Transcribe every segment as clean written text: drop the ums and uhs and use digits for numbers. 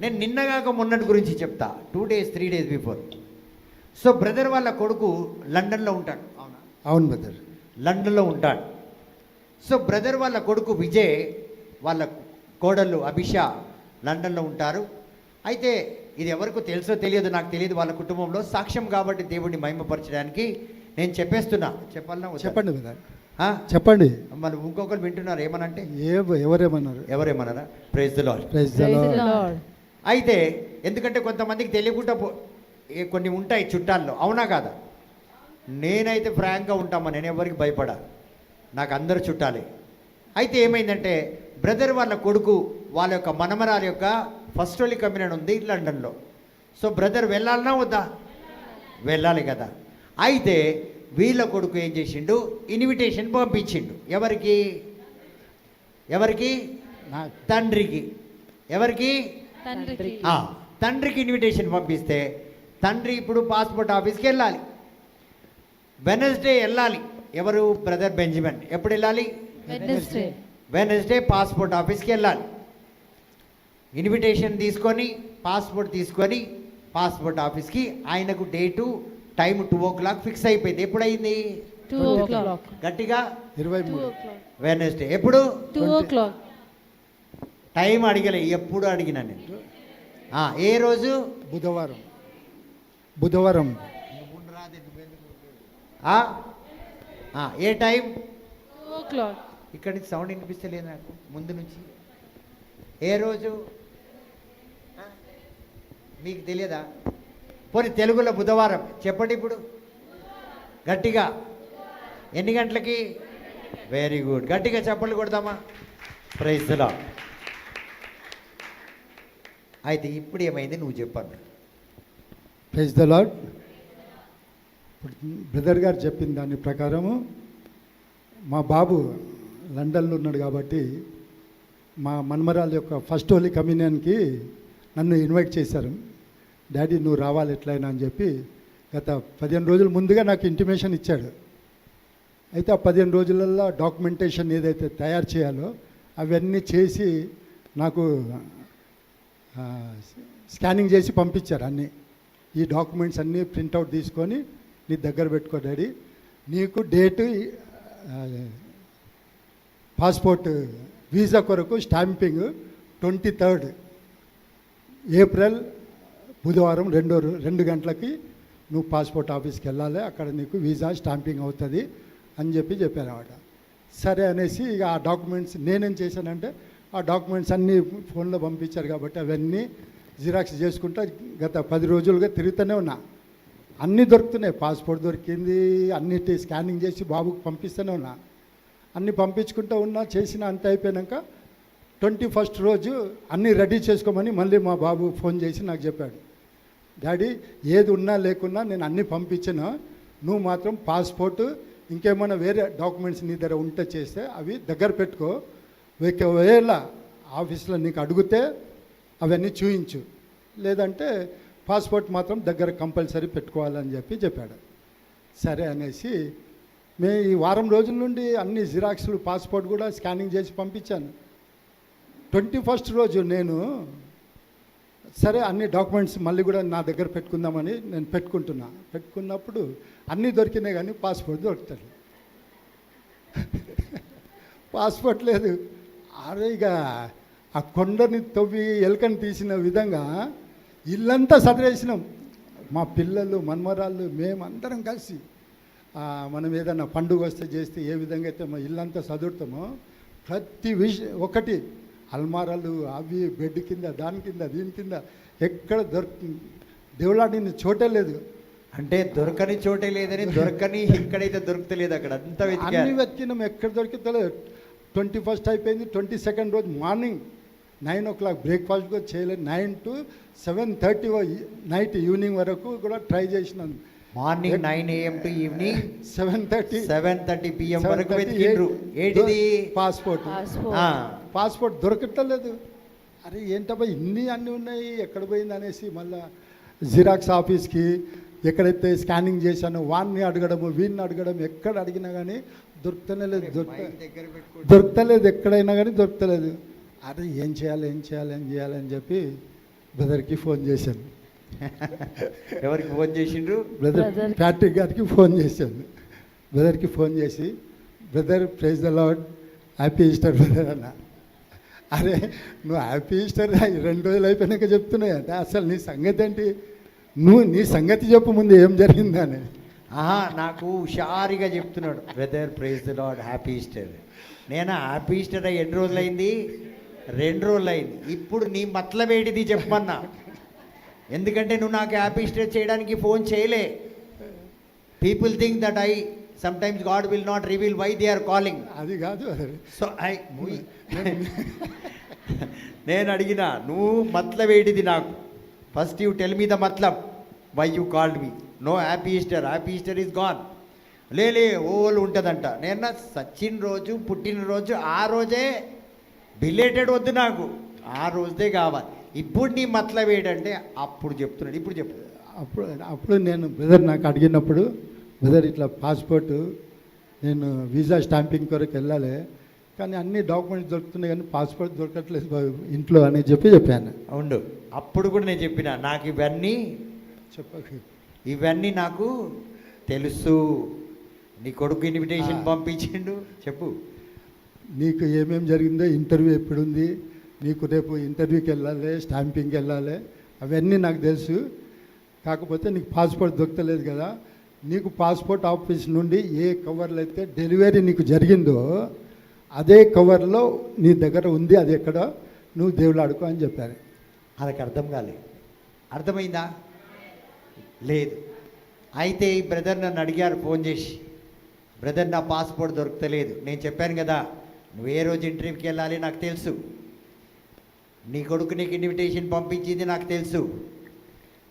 నేను నిన్నగాక మొన్నటి గురించి చెప్తా. 2 days 3 days before. So brother వాళ్ళ కొడుకు లండన్లో ఉంటాడు. అవునా? అవును బ్రదర్, లండన్లో ఉంటాడు. సో బ్రదర్ వాళ్ళ కొడుకు విజయ్, వాళ్ళ కోడళ్ళు అభిషా లండన్లో ఉంటారు. అయితే ఇది ఎవరికి తెలుసో తెలియదు, నాకు తెలియదు. వాళ్ళ కుటుంబంలో సాక్ష్యం కాబట్టి దేవుడిని మహిమపరచడానికి నేను చెప్పేస్తున్నా. చెప్పాలన్నా వద్దా? చెప్పండి బ్రదర్, ఆ? చెప్పండి. మరి ఇంకొకరు వింటున్నారు ఏమనంటే ఎవరేమన్నారు? ఎవరేమన్నారా? Praise the lord. Praise the lord. అయితే ఎందుకంటే కొంతమందికి తెలియకుండా కొన్ని ఉంటాయి చుట్టాల్లో, అవునా కాదా? నేనైతే ఫ్రాంక్గా ఉంటామా, నేను ఎవరికి భయపడా, నాకు అందరు చుట్టాలే. అయితే ఏమైందంటే బ్రదర్ వాళ్ళ కొడుకు వాళ్ళ యొక్క మనమరాల యొక్క ఫస్ట్ హోలీ కమ్యూనియన్ ఉంది లండన్లో. సో బ్రదర్ వెళ్ళాలన్నా వద్దా? వెళ్ళాలి కదా. అయితే వీళ్ళ కొడుకు ఏం చేసిండు, ఇన్విటేషన్ పంపించిండు. ఎవరికి? ఎవరికి? తండ్రికి. ఎవరికి? తండ్రికి ఇన్విటేషన్ పంపిస్తే తండ్రి ఇప్పుడు పాస్పోర్ట్ ఆఫీస్కి వెళ్ళాలి. వెనస్డే వెళ్ళాలి. ఎవరు? Brother Benjamin. ఎప్పుడు వెళ్ళాలి? వెనస్డే పాస్పోర్ట్ ఆఫీస్కి వెళ్ళాలి. ఇన్విటేషన్ తీసుకొని పాస్పోర్ట్ తీసుకొని పాస్పోర్ట్ ఆఫీస్కి ఆయనకు డేటు టైం 2 o'clock ఫిక్స్ అయిపోయింది. ఎప్పుడైంది? 2 o'clock. గట్టిగా 23 వెనస్డే. ఎప్పుడు? 2 o'clock. టైం అడిగలే, ఎప్పుడు అడిగినా నేను. ఏ రోజు? బుధవారం. ఏ టైం? 2 o'clock. ఇక్కడ నుంచి సౌండ్ వినిపిస్తలేదు నాకు ముందు నుంచి. ఏ రోజు మీకు తెలియదా? పోనీ తెలుగులో బుధవారం చెప్పండి ఇప్పుడు గట్టిగా. ఎన్ని గంటలకి? వెరీ గుడ్, గట్టిగా చప్పట్లు కొడదామా? Praise the lord. అయితే ఇప్పుడు ఏమైంది నువ్వు చెప్పండి. Praise the Lord. ఇప్పుడు బ్రదర్ గారు చెప్పిన దాని ప్రకారము మా బాబు లండన్లో ఉన్నాడు కాబట్టి మా మన్మరాల యొక్క ఫస్ట్ హోలీ కమ్యూనియన్కి నన్ను ఇన్వైట్ చేశారు. డాడీ నువ్వు రావాలి ఎట్లయినా అని చెప్పి గత 15 రోజుల ముందుగా నాకు ఇంటిమేషన్ ఇచ్చాడు. అయితే ఆ 15 రోజులలో డాక్యుమెంటేషన్ ఏదైతే తయారు చేయాలో అవన్నీ చేసి నాకు స్కానింగ్ చేసి పంపించారు అన్నీ. ఈ డాక్యుమెంట్స్ అన్నీ ప్రింట్అవుట్ తీసుకొని నీ దగ్గర పెట్టుకో డాడీ, నీకు డేటు పాస్పోర్ట్ వీసా కొరకు స్టాంపింగ్ 23rd ఏప్రిల్ బుధవారం 2 గంటలకి నువ్వు పాస్పోర్ట్ ఆఫీస్కి వెళ్ళాలి, అక్కడ నీకు వీసా స్టాంపింగ్ అవుతుంది అని చెప్పారు అన్నమాట. సరే అనేసి ఇక ఆ డాక్యుమెంట్స్ నేనేం చేశానంటే ఆ డాక్యుమెంట్స్ అన్నీ ఫోన్లో పంపించారు కాబట్టి అవన్నీ జిరాక్స్ చేసుకుంటా గత 10 రోజులుగా తిరుగుతూనే ఉన్నా. అన్నీ దొరుకుతున్నాయి, పాస్పోర్ట్ దొరికింది, అన్నిటి స్కానింగ్ చేసి బాబుకి పంపిస్తూనే ఉన్నా. అన్నీ పంపించుకుంటూ ఉన్నా. చేసిన అంత అయిపోయాక 21st రోజు అన్నీ రెడీ చేసుకోమని మళ్ళీ మా బాబు ఫోన్ చేసి నాకు చెప్పాడు. డాడీ ఏది ఉన్నా లేకున్నా నేను అన్నీ పంపించినా, నువ్వు మాత్రం పాస్పోర్టు ఇంకేమైనా వేరే డాక్యుమెంట్స్ నీ దగ్గర ఉంటే చేస్తే అవి దగ్గర పెట్టుకో, ఒకవేళ ఆఫీస్లో నీకు అడిగితే అవన్నీ చూయించు, లేదంటే పాస్పోర్ట్ మాత్రం దగ్గర కంపల్సరీ పెట్టుకోవాలని చెప్పాడు. సరే అనేసి మేము ఈ వారం రోజుల నుండి అన్ని జిరాక్స్లు పాస్పోర్ట్ కూడా స్కానింగ్ చేసి పంపించాను. 21st రోజు నేను సరే అన్ని డాక్యుమెంట్స్ మళ్ళీ కూడా నా దగ్గర పెట్టుకుందామని నేను పెట్టుకున్నప్పుడు అన్నీ దొరికినాయి కానీ పాస్పోర్ట్ దొరుకుతుంది. పాస్పోర్ట్ లేదు. అరే ఇక ఆ కొండని తవ్వి ఎలుకని తీసిన విధంగా ఇల్లంతా సదిరేసినాం. మా పిల్లలు మన్మరాళ్ళు మేమందరం కలిసి మనం ఏదైనా పండుగ వస్తే చేస్తే ఏ విధంగా అయితే మా ఇల్లంతా చదువుతామో ప్రతి ఒకటి అల్మారాలు అవి బెడ్ కింద దాని కింద దీని కింద ఎక్కడ దేవులాడిన చోటే లేదు. అంటే దొరకని చోటే లేదని దొరకని ఎక్కడైతే దొరుకుతలేదు అక్కడ అంతా అన్ని వెతికినాం, ఎక్కడ దొరికితలేదు. 21st అయిపోయింది. 22nd రోజు మార్నింగ్ 9 o'clock బ్రేక్ఫాస్ట్ కూడా చేయలేదు. 9 to 7:30 నైట్ ఈవినింగ్ వరకు కూడా ట్రై చేసినాను. Morning 9 AM to evening 7:30 PM వరకు వెతికిండ్రు. ఏంటిది? పాస్పోర్ట్ దొరకట్లేదు. అరే ఏంటబ్బా అన్నీ ఉన్నాయి, ఎక్కడ పోయింది అనేసి మళ్ళీ జిరాక్స్ ఆఫీస్కి ఎక్కడైతే స్కానింగ్ చేశానో వాడిని అడగడము వీడిని అడగడం, ఎక్కడ అడిగినా కానీ దొరకలేదు ఎక్కడైనా కానీ దొరకలేదు. అరే ఏం చేయాలి అని చెప్పి బ్రదర్కి ఫోన్ చేశాను. ఎవరికి ఫోన్ చేసిండ్రు? Brother Brother. ప్యాట్రిక్ గారికి ఫోన్ చేశాను. బ్రదర్కి ఫోన్ చేసి, brother praise the Lord, happy Easter brother అన్న. అరే నువ్వు హ్యాపీ ఈస్టర్ 2 రోజులు అయిపోయినాక చెప్తున్నాయంటే అసలు నీ సంగతి ఏంటి, నువ్వు నీ సంగతి చెప్పు ముందు ఏం జరిగిందని. ఆహా, నాకు హుషారుగా చెప్తున్నాడు, brother praise the Lord, happy Easter. నేను హ్యాపీ ఈస్టర్ ఎన్ని రోజులైంది? 2 రోజులైంది. ఇప్పుడు నీ మతలబేడిది చెప్పమన్నా, ఎందుకంటే నువ్వు నాకు హ్యాపీ ఈస్టర్ చేయడానికి ఫోన్ చేయలే. People think that I sometimes God will not reveal why they are calling. అది కాదు సో నేను అడిగిన, నువ్వు మతలబేడిది నాకు. First you tell me the మతలబ్ why you called me. No happy Easter, happy Easter is gone. లేలే ఓలు ఉంటుందంట. నేను సచిన్ రోజు పుట్టినరోజు ఆ రోజే బిలేటెడ్ వద్దు నాకు, ఆ రోజే కావాలి. ఇప్పుడు నీ మతలబ్ ఏంటంటే అప్పుడు చెప్తున్నాడు. ఇప్పుడు చెప్పు. అప్పుడు నేను బ్రదర్ నాకు అడిగినప్పుడు, బ్రదర్ ఇట్లా పాస్పోర్ట్ నేను వీసా స్టాంపింగ్ కొరకు వెళ్ళాలి, కానీ అన్ని డాక్యుమెంట్స్ దొరుకుతున్నాయి కానీ పాస్పోర్ట్ దొరకట్లేదు ఇంట్లో అని చెప్పాను. అవును, అప్పుడు కూడా నేను చెప్పిన, నాకు ఇవన్నీ నాకు తెలుసు. నీ కొడుకు ఇన్విటేషన్ పంపించిండు. చెప్పు. నీకు ఏమేమి జరిగిందో, ఇంటర్వ్యూ ఎప్పుడుంది, నీకు రేపు ఇంటర్వ్యూకి వెళ్ళాలి, స్టాంపింగ్కి వెళ్ళాలి, అవన్నీ నాకు తెలుసు. కాకపోతే నీకు పాస్పోర్ట్ దొరకలేదు కదా, నీకు పాస్పోర్ట్ ఆఫీస్ నుండి ఏ కవర్లో అయితే డెలివరీ నీకు జరిగిందో అదే కవర్లో నీ దగ్గర ఉంది, అది ఎక్కడ నువ్వు దేవుడు ఆడుకో అని చెప్పారు. వాళ్ళకి అర్థం కాలేదు. అర్థమైందా? లేదు. అయితే ఈ బ్రదర్ నన్ను అడిగారు ఫోన్ చేసి, బ్రదర్ నా పాస్పోర్ట్ దొరకలేదు. నేను చెప్పాను కదా, నువ్వు ఏ రోజు ఇంటర్వ్యూకి వెళ్ళాలి నాకు తెలుసు, నీ కొడుకు నీకు ఇన్విటేషన్ పంపించింది నాకు తెలుసు,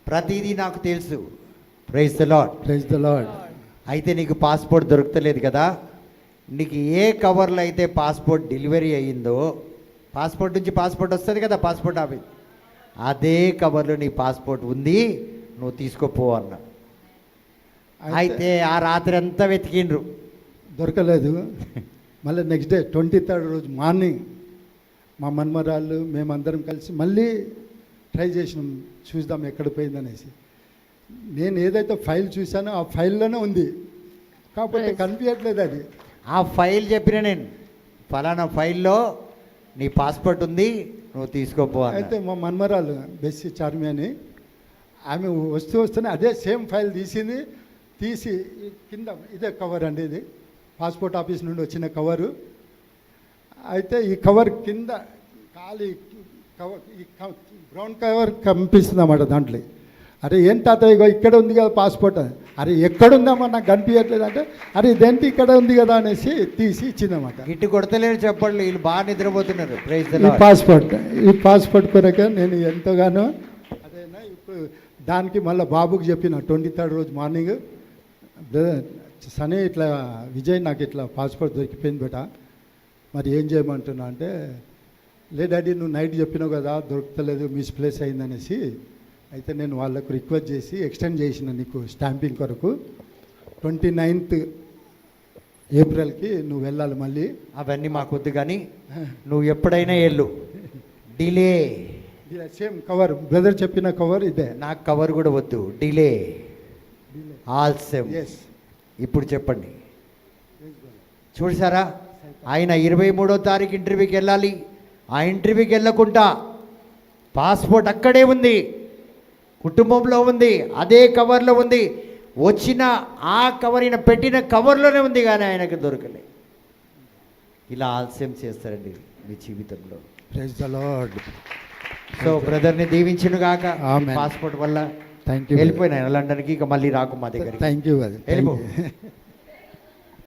ప్రతిదీ నాకు తెలుసు. Praise the Lord. Praise the Lord. అయితే నీకు పాస్పోర్ట్ దొరకలేదు కదా, నీకు ఏ కవర్లో అయితే పాస్పోర్ట్ డెలివరీ అయ్యిందో, పాస్పోర్ట్ నుంచి పాస్పోర్ట్ వస్తుంది కదా పాస్పోర్ట్ ఆఫీస్, అదే కవర్లో నీ పాస్పోర్ట్ ఉంది, నువ్వు తీసుకోపో అన్న. అయితే ఆ రాత్రి అంతా వెతికిండ్రు, దొరకలేదు. మళ్ళీ నెక్స్ట్ డే 23rd రోజు మార్నింగ్ మా మన్మరాళ్ళు మేమందరం కలిసి మళ్ళీ ట్రై చేసినాం, చూద్దాం ఎక్కడ పోయిందనేసి. నేను ఏదైతే ఫైల్ చూశానో ఆ ఫైల్లోనే ఉంది, కాకపోతే కనిపించట్లేదు అది. ఆ ఫైల్ చెప్పిన నేను, ఫలానా ఫైల్లో నీ పాస్పోర్ట్ ఉంది, నువ్వు తీసుకోపో అన్న. అయితే మా మన్మరాలు బెస్సి చార్మి అని, ఆమె వస్తూనే అదే సేమ్ ఫైల్ తీసి ఈ కింద ఇదే కవర్ అండి, ఇది పాస్పోర్ట్ ఆఫీస్ నుండి వచ్చిన కవరు. అయితే ఈ కవర్ కింద ఖాళీ కవర్, ఈ బ్రౌన్ కవర్ కనిపిస్తుంది అన్నమాట దాంట్లో. అరే ఏం తాత ఇగో ఇక్కడ ఉంది కదా పాస్పోర్ట్, అరే ఎక్కడుందమ్మా నాకు కనిపించట్లేదు అంటే, అరే ఇదేంటి ఇక్కడ ఉంది కదా అనేసి తీసి ఇచ్చిందన్నమాట. ఇటు కొడతలేరు చెప్పండి, వీళ్ళు బాగా నిద్రపోతున్నారు. ప్రైజ్ ద ఈ లార్డ్. పాస్పోర్ట్ కొరకే నేను ఎంతగానో అదేనా. ఇప్పుడు దానికి మళ్ళీ బాబుకి చెప్పిన 23rd రోజు మార్నింగ్, సనీ ఇట్లా విజయ్ నాకు ఇట్లా పాస్పోర్ట్ దొరికిపోయింది బేట, మరి ఏం చేయమంటున్నా అంటే, లే డాడీ నువ్వు నైట్ చెప్పినావు కదా దొరకలేదు, మిస్ప్లేస్ అయిందనేసి. అయితే నేను వాళ్ళకు రిక్వెస్ట్ చేసి ఎక్స్టెండ్ చేసిన నీకు స్టాంపింగ్ కొరకు 29th ఏప్రిల్కి నువ్వు వెళ్ళాలి మళ్ళీ. అవన్నీ మాకొద్దు కానీ నువ్వు ఎప్పుడైనా వెళ్ళు. డిలే. సేమ్ కవర్ బ్రదర్ చెప్పిన కవర్ ఇదే. నాకు కవర్ కూడా వద్దు, డిలే ఆల్ సేమ్. ఎస్. ఇప్పుడు చెప్పండి. చూసారా, ఆయన 23వ తారీఖు ఇంటర్వ్యూకి వెళ్ళాలి, ఆ ఇంటర్వ్యూకి వెళ్ళకుండా పాస్పోర్ట్ అక్కడే ఉంది, కుటుంబంలో ఉంది, అదే కవర్లో ఉంది, వచ్చిన ఆ కవర్ ఈయన పెట్టిన కవర్లోనే ఉంది, కానీ ఆయనకు దొరకలే. ఇలా ఆలస్యం చేస్తారండి మీ జీవితంలో. Praise the Lord. సో బ్రదర్ని దీవించును గాక. ఆమేన్. పాస్పోర్ట్ వల్ల థ్యాంక్ యూ. వెళ్ళిపోయినా లండన్కి, ఇక మళ్ళీ రాకు మా దగ్గరికి. Thank you. వెళ్ళిపో.